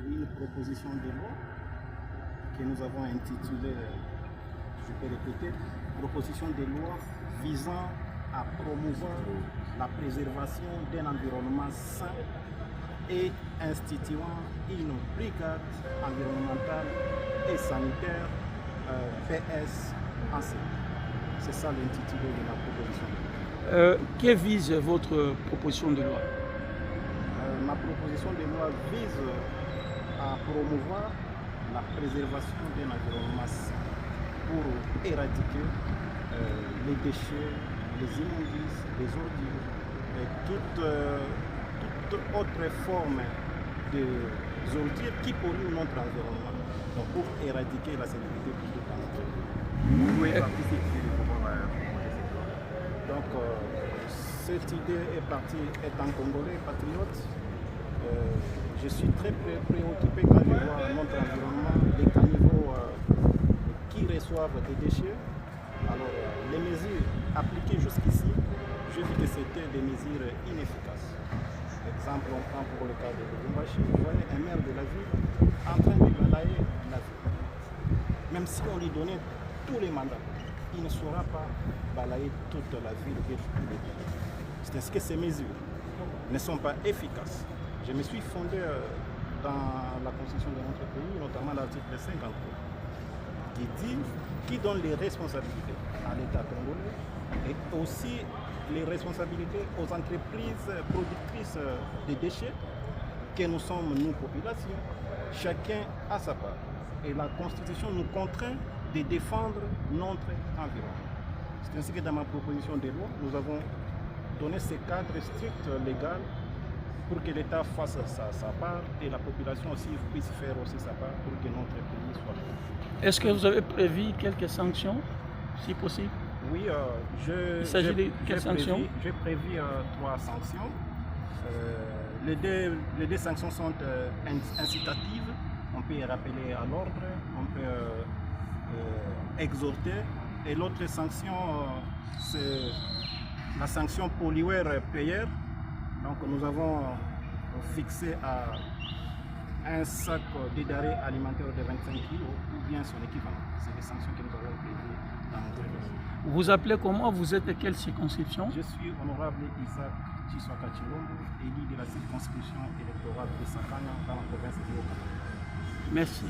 une proposition de loi que nous avons intitulée, je peux répéter, proposition de loi visant à promouvoir la préservation d'un environnement sain et instituant une brigade environnementale et sanitaire PS-AC. C'est ça l'intitulé de ma proposition de loi. Que vise votre proposition de loi? Ma proposition de loi vise à promouvoir la préservation d'un environnement sain pour éradiquer les déchets, les immondices, les ordures et toute autre forme de ordures qui polluent notre environnement. Donc pour éradiquer la salubrité publique dans notre pays. Vous pouvez participer donc cette idée est partie étant congolais, patriote. Je suis très préoccupé quand je vois notre environnement, les caniveaux qui reçoivent des déchets. Alors les mesures appliquées jusqu'ici, je dis que c'était des mesures inefficaces. Exemple, on prend pour le cas de Lubumbashi, vous voyez un maire de la ville en train de balayer la ville. Même si on lui donnait tous les mandats, il ne saura pas balayer toute la ville et tous les villes. C'est ainsi que ces mesures ne sont pas efficaces. Je me suis fondé dans la constitution de notre pays, notamment l'article 53, qui donne les responsabilités à l'État congolais et aussi les responsabilités aux entreprises productrices de déchets que nous sommes, nous, population. Chacun a sa part. Et la Constitution nous contraint de défendre notre environnement. C'est ainsi que dans ma proposition de loi, nous avons donné ce cadre strict légal pour que l'État fasse sa part et la population aussi puisse faire aussi sa part pour que notre pays soit bon. Est-ce que vous avez prévu quelques sanctions, si possible? Oui, il s'agit de quelles sanctions? J'ai prévu 3 sanctions. Les deux sanctions sont incitatives. On peut rappeler à l'ordre, on peut exhorter. Et l'autre sanction, c'est la sanction pollueur-payeur. Donc nous avons fixé à un sac de denrées alimentaires de 25 kg ou bien son équivalent. C'est les sanctions que nous avons prévues dans notre pays. Vous appelez comment? Vous êtes de quelle circonscription? Je suis honorable Isaac Chiswaka Chilombo, élu de la circonscription électorale de Sakana dans la province de Haut-Katanga. Merci.